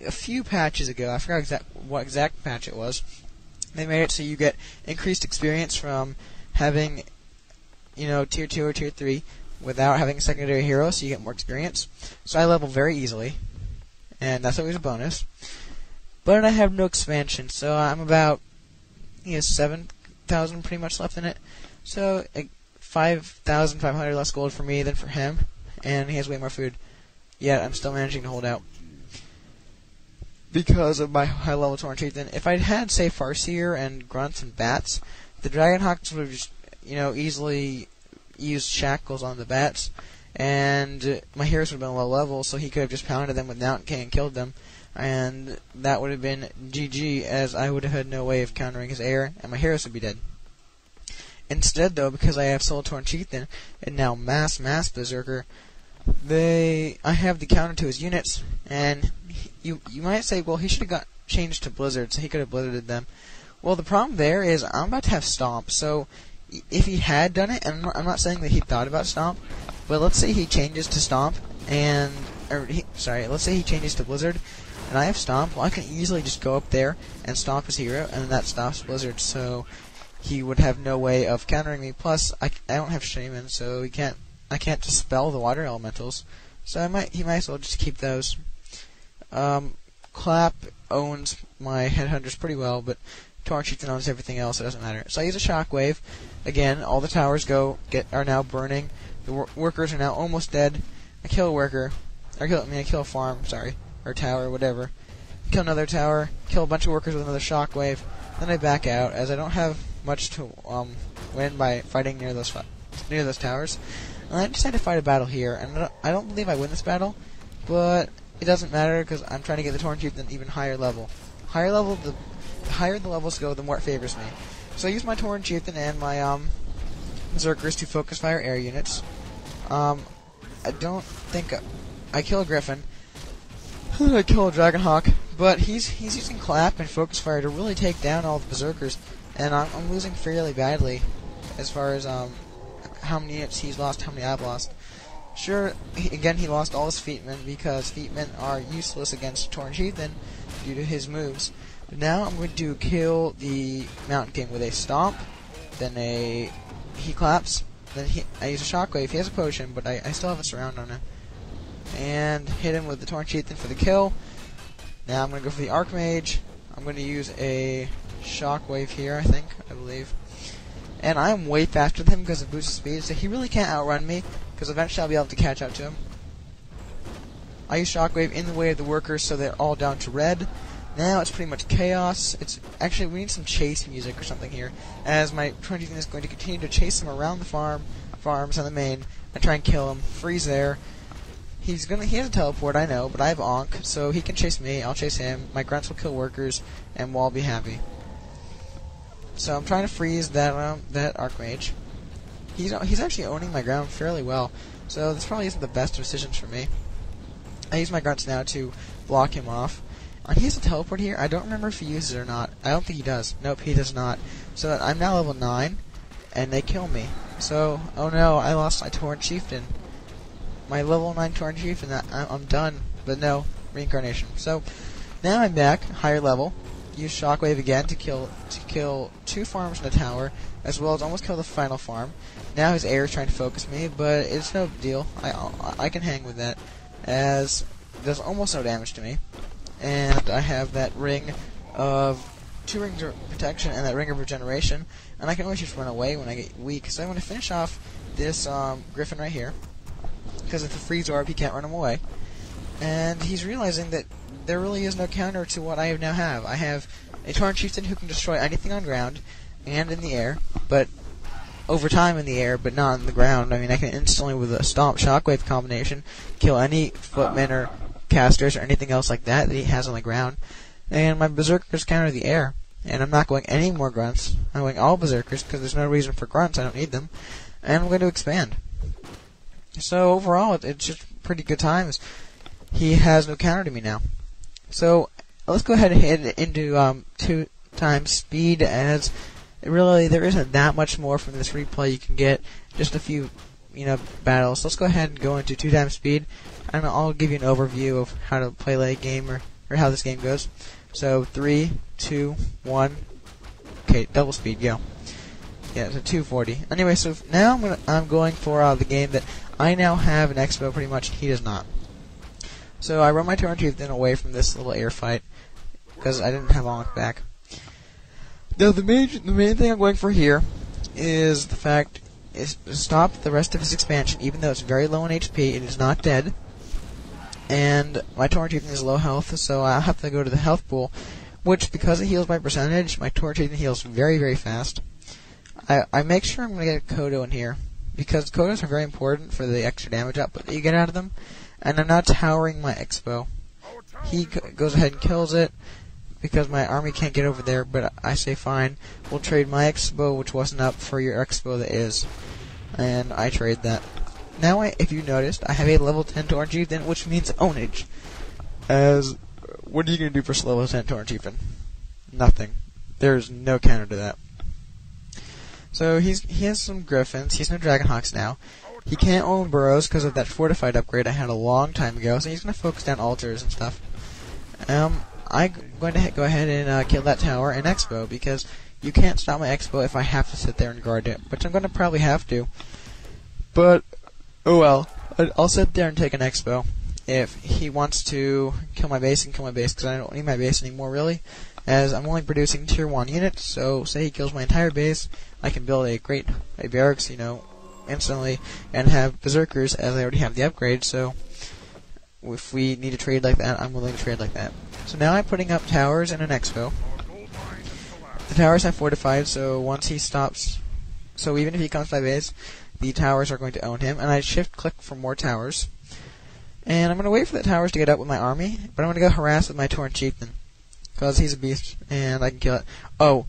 a few patches ago, I forgot what exact patch it was, they made it so you get increased experience from having, tier 2 or tier 3 without having a secondary hero, so you get more experience. So I level very easily, and that's always a bonus. But I have no expansion, so I'm about 7,000 pretty much left in it. So 5,500 less gold for me than for him, and he has way more food. Yet I'm still managing to hold out because of my high level Tauren chieftain. If I'd had, say, Farseer and Grunts and Bats, the Dragonhawks would have just, easily used shackles on the bats, and my heroes would have been low level, so he could have just pounded them with Mountain King and killed them, and that would have been GG, as I would have had no way of countering his air, and my heroes would be dead. Instead, though, because I have Soul Tauren chieftain and now Mass Berserker, I have the counter to his units, and you might say, well, he should have got changed to Blizzard, so he could have blizzarded them. Well, the problem there is I'm about to have Stomp, so if he had done it, and I'm not saying that he thought about Stomp, but let's say he changes to Stomp, let's say he changes to Blizzard, and I have Stomp, well, I can easily just go up there and stomp his hero, and then that stops Blizzard, so he would have no way of countering me. Plus, I don't have Shaman, so I can't dispel the water elementals, so he might as well just keep those. Clap owns my headhunters pretty well, but Tauren chieftain owns everything else, so it doesn't matter. So I use a shockwave. Again, all the towers are now burning. The workers are now almost dead. I kill a worker. I kill a farm, or tower, whatever. Kill another tower. Kill a bunch of workers with another shockwave. Then I back out, as I don't have much to win by fighting near those towers. And I decide to fight a battle here, and I don't believe I win this battle, but it doesn't matter because I'm trying to get the Tauren chieftain even higher level. The higher the levels go, the more it favors me. So I use my Tauren chieftain and my Berserkers to focus fire air units. I don't think I kill a Griffin. I kill a Dragonhawk, but he's using Clap and focus fire to really take down all the Berserkers, and I'm losing fairly badly as far as how many units he's lost, how many I've lost. Sure, he lost all his Feetmen because Feetmen are useless against Tauren chieftain due to his moves. But now I'm going to kill the Mountain King with a Stomp, then he claps, then I use a Shockwave. He has a potion, but I still have a surround on him. And hit him with the Tauren chieftain for the kill. Now I'm going to go for the Archmage. I'm going to use a Shockwave here, I believe. And I'm way faster than him because of boosted speed, so he really can't outrun me, because eventually I'll be able to catch up to him. I use Shockwave in the way of the workers, so they're all down to red. Now it's pretty much chaos. Actually, we need some chase music or something here, as my Tauren chieftain is going to continue to chase him around the farms on the main, and try and kill him. Freeze there. He has a teleport, I know, but I have Ankh, so he can chase me, I'll chase him, my grunts will kill workers, and we'll all be happy. So I'm trying to freeze that Archmage. He's actually owning my ground fairly well, so this probably isn't the best of decisions for me. I use my grunts now to block him off. He has a teleport here. I don't remember if he uses it or not. I don't think he does. Nope, he does not. So I'm now level 9, and they kill me. So, oh no, I lost my Tauren chieftain. My level 9 Tauren chieftain, I'm done. But no, reincarnation. So, now I'm back, higher level. Use Shockwave again to kill 2 farms in a tower, as well as almost kill the final farm. Now his air is trying to focus me, but it's no deal. I can hang with that, as it does almost no damage to me. And I have that ring of 2 rings of protection and that ring of regeneration, and I can always just run away when I get weak. So I'm going to finish off this Griffin right here, because if the freeze orb, he can't run him away. And he's realizing that there really is no counter to what I now have. I have a Tauren chieftain who can destroy anything on ground and in the air, but over time in the air, but not on the ground. I mean, I can instantly, with a Stomp Shockwave combination, kill any footmen or casters or anything else like that he has on the ground. And my Berserkers counter the air. And I'm not going any more grunts. I'm going all Berserkers, because there's no reason for grunts. I don't need them. And I'm going to expand. So overall, it's just pretty good times. He has no counter to me now. So let's go ahead and head into 2 times speed, as really there isn't that much more from this replay. You can get just a few, battles. Let's go ahead and go into 2 times speed, and I'll give you an overview of how to play late game, or or how this game goes. So 3, 2, 1. Okay, double speed, go. Yeah, it's a 240. Anyway, so now I'm going for the game that I now have an expo pretty much. He does not. So I run my Tauren chieftain away from this little air fight because I didn't have long back. Now the main thing I'm going for here is the fact is to stop the rest of his expansion, even though it's very low in HP. It is not dead, and my Tauren chieftain is low health, so I'll have to go to the health pool, which because it heals by percentage, my Tauren chieftain heals very, very fast. I make sure I'm going to get a Kodo in here, because Kodos are very important for the extra damage output that you get out of them, and I'm not towering my expo. He goes ahead and kills it, because my army can't get over there, but I say fine, we'll trade my expo, which wasn't up, for your expo that is. And I trade that. Now, if you noticed, I have a level 10 Tauren chieftain, which means ownage. As, what are you going to do for level 10 Tauren chieftain? Nothing. There's no counter to that. So he has some griffins. He has no dragonhawks now. He can't own burrows because of that fortified upgrade I had a long time ago. So he's going to focus down altars and stuff. I'm going to go ahead and kill that tower and expo, because you can't stop my expo if I have to sit there and guard it, which I'm going to probably have to. But oh well, I'll sit there and take an expo. If he wants to kill my base, he can kill my base, because I don't need my base anymore really, as I'm only producing tier 1 units. So say he kills my entire base, I can build a barracks, instantly, and have berserkers, as I already have the upgrade. So if we need to trade like that, I'm willing to trade like that. So now I'm putting up towers and an expo. The towers have fortified, so once he stops, so even if he comes to my base, the towers are going to own him, and I shift-click for more towers. And I'm going to wait for the towers to get up with my army, but I'm going to go harass with my Tauren chieftain, because he's a beast, and I can kill it. Oh,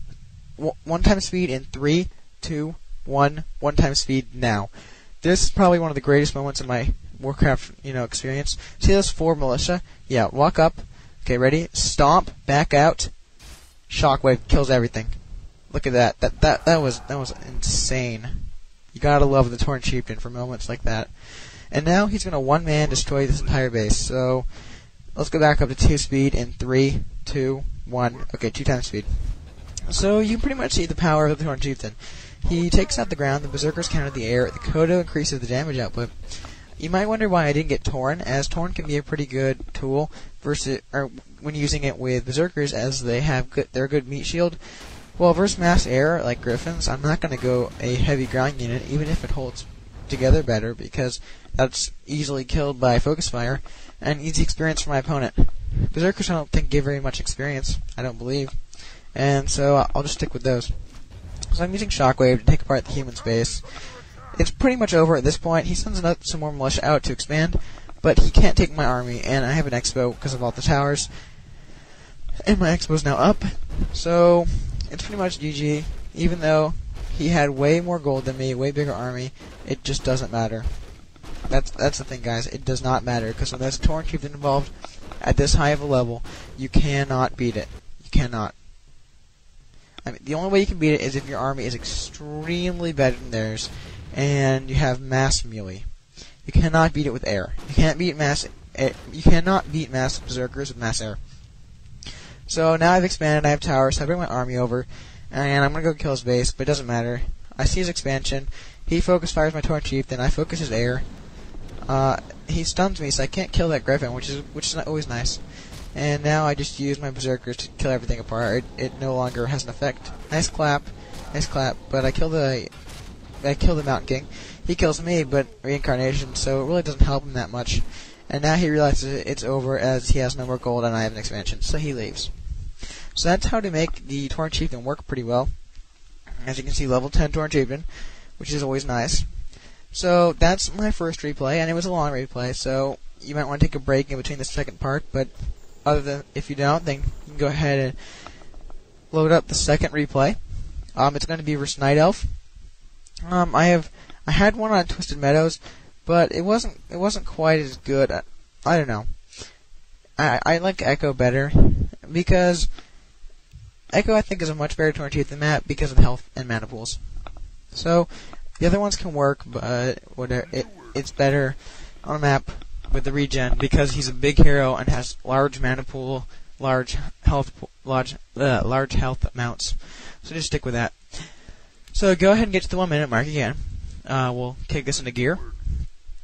1 time speed in 3, 2, 1, 1 time speed now. This is probably one of the greatest moments in my Warcraft, experience. See those 4 militia? Yeah, walk up. Okay, ready? Stomp, back out. Shockwave kills everything. Look at that. That was insane. You gotta love the Tauren chieftain for moments like that. And now he's gonna one-man destroy this entire base. So let's go back up to 2 speed in 3, 2, 1. Okay, 2 times speed. So you pretty much see the power of the Tauren chieftain. He takes out the ground, the berserkers counter the air, the Kodo increases the damage output. You might wonder why I didn't get Tauren, as Tauren can be a pretty good tool when using it with berserkers, as they're a good meat shield. Well, versus mass air like griffins, I'm not going to go a heavy ground unit, even if it holds together better, because that's easily killed by focus fire and easy experience for my opponent. Berserkers I don't think give very much experience, I don't believe, and so I'll just stick with those. So I'm using Shockwave to take apart the human space. It's pretty much over at this point. He sends some more militia out to expand, but he can't take my army, and I have an expo because of all the towers. And my expo's now up, so it's pretty much GG. Even though he had way more gold than me, way bigger army, it just doesn't matter. That's the thing, guys. It does not matter, because when there's a Tauren chieftain involved at this high of a level, you cannot beat it. You cannot. I mean, the only way you can beat it is if your army is extremely better than theirs, and you have mass melee. You cannot beat it with air. You can't beat mass. You cannot beat mass berserkers with mass air. So now I've expanded. I have towers. So I bring my army over, and I'm gonna go kill his base. But it doesn't matter. I see his expansion. He focus fires my Tauren chieftain. I focus his air. He stuns me, so I can't kill that griffin, which is always nice. And now I just use my berserkers to kill everything apart. It no longer has an effect. Nice clap. But I kill the Mountain King. He kills me, but reincarnation, so it really doesn't help him that much. And now he realizes it's over, as he has no more gold and I have an expansion, so he leaves. So that's how to make the Tauren chieftain work pretty well. As you can see, level 10 Tauren chieftain, which is always nice. So that's my first replay, and it was a long replay, so you might want to take a break in between the second part, but if you don't, then you can go ahead and load up the second replay. It's going to be versus Night Elf. I had one on Twisted Meadows, but it wasn't quite as good. I don't know. I like Echo better, because Echo I think is a much better Tauren chieftain map because of health and mana pools. So the other ones can work, but it's better on a map with the regen because he's a big hero and has large mana pool, large health amounts. So just stick with that. So go ahead and get to the 1 minute mark again. We'll kick this into gear,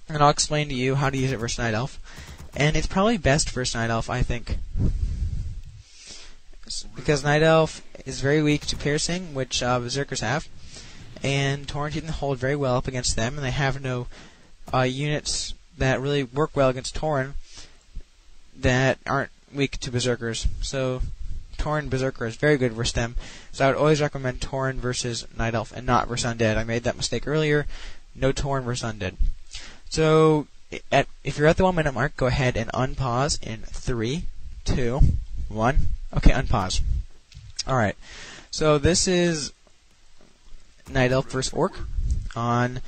and I'll explain to you how to use it versus Night Elf. And it's probably best versus Night Elf, I think, because Night Elf is very weak to piercing, which Berserkers have, and Tauren chieften hold very well up against them, and they have no units that really work well against Tauren that aren't weak to Berserkers. So Tauren Berserker is very good versus them. So I would always recommend Tauren versus Night Elf and not versus Undead. I made that mistake earlier. No Tauren versus Undead. So if you're at the 1 minute mark, go ahead and unpause in 3, 2, 1. Okay, unpause. Alright. So this is Night Elf versus Orc on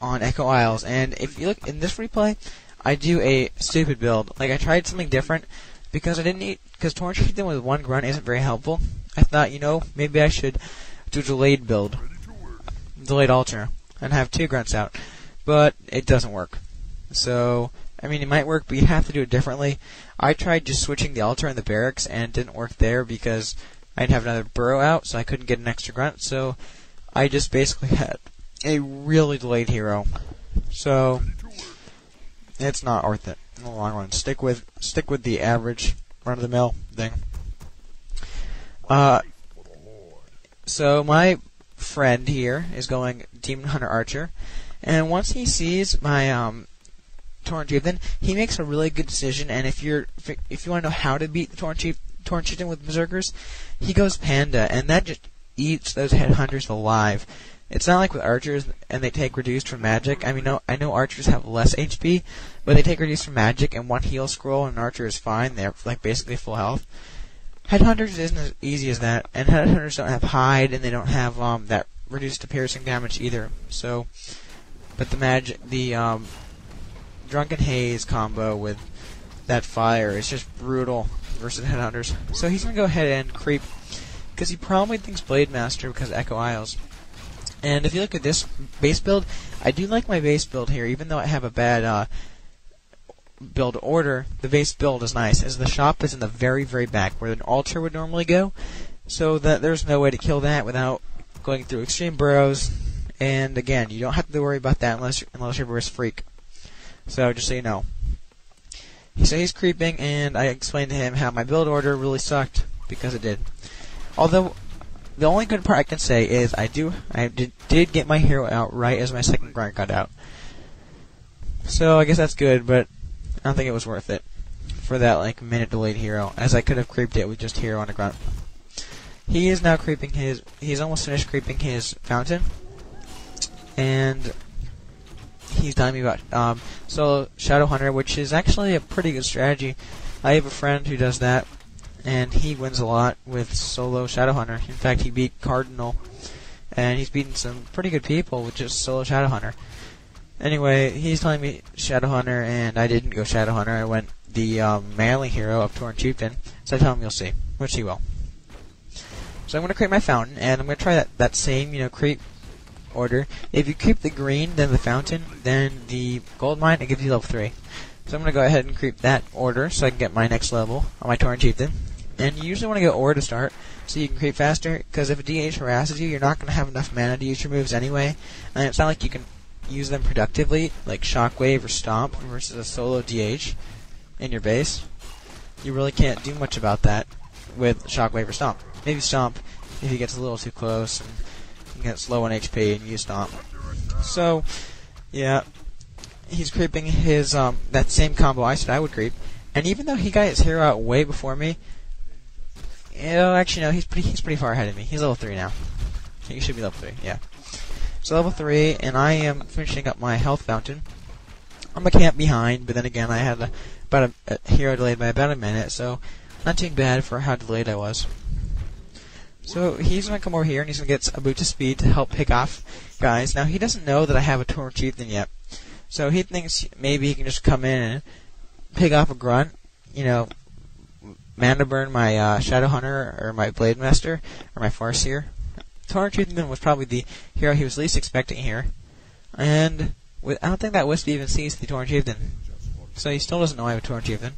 Echo Isles. And if you look in this replay, I do a stupid build. Like, I tried something different because because Tauren chieften with 1 grunt isn't very helpful. I thought, maybe I should do a delayed build. Delayed altar. And have 2 grunts out. But it doesn't work. So, it might work, but you have to do it differently. I tried just switching the altar and the barracks, and it didn't work there because I'd have another burrow out, so I couldn't get an extra grunt. So, I just basically had a really delayed hero. So, it's not worth it in the long run. Stick with the average run-of-the-mill thing. So my friend here is going Demon Hunter Archer, and once he sees my Tauren chieften, he makes a really good decision. And if you want to know how to beat the Tauren chieften with Berserkers, he goes Panda, and that just eats those headhunters alive. It's not like with archers, and they take reduced from magic. I know archers have less HP, but they take reduced from magic, and 1 heal scroll, and an archer is fine. They're basically full health. Headhunters isn't as easy as that, and headhunters don't have hide, and they don't have that reduced to piercing damage either. So, but the Drunken Haze combo with that fire is just brutal versus headhunters. So he's gonna go ahead and creep, because he probably thinks Blade Master because of Echo Isles. And if you look at this base build, I do like my base build here, even though I have a bad build order. The base build is nice, as the shop is in the very, very back, where an altar would normally go, so that there's no way to kill that without going through extreme burrows. And again, you don't have to worry about that unless you're a risk freak. So just so you know. So he's creeping, and I explained to him how my build order really sucked, because it did. Although the only good part I can say is I did get my hero out right as my second grunt got out. So I guess that's good, but I don't think it was worth it for that minute delayed hero, as I could have creeped it with just hero on a grunt. He is now creeping he's almost finished creeping his fountain, and he's telling me about solo Shadow Hunter, which is actually a pretty good strategy. I have a friend who does that, and he wins a lot with solo Shadow Hunter. In fact, he beat Cardinal, and he's beaten some pretty good people with just solo Shadow Hunter. Anyway, he's telling me Shadow Hunter, and I didn't go Shadow Hunter. I went the manly hero of Tauren chieften, so I tell him you'll see, which he will. So I'm going to create my fountain, and I'm going to try that same, creep order. If you creep the green, then the fountain, then the gold mine, it gives you level 3. So I'm going to go ahead and creep that order so I can get my next level on my Tauren chieften. And you usually want to go ore to start, so you can creep faster, because if a DH harasses you, you're not going to have enough mana to use your moves anyway, and it's not like you can use them productively, like Shockwave or Stomp versus a solo DH in your base. You really can't do much about that with Shockwave or Stomp. Maybe Stomp if he gets a little too close and gets low on HP and use Stomp. So, yeah, he's creeping his that same combo I said I would creep, and even though he got his hero out way before me, actually no, he's pretty far ahead of me. He's level 3 now. He should be level 3, yeah. So level 3, and I am finishing up my health fountain. I'm a camp behind, but then again I had about a hero delayed by about a minute, so not too bad for how delayed I was. So he's going to come over here, and he's going to get a boost of speed to help pick off guys. Now he doesn't know that I have a Tauren chieften yet, so he thinks maybe he can just come in and pick off a grunt, mana burn my Shadow Hunter or my Blade Master or my Farseer. Tauren chieften was probably the hero he was least expecting here, and I don't think that Wisp even sees the Tauren chieftain. So he still doesn't know I have a Tauren chieftain.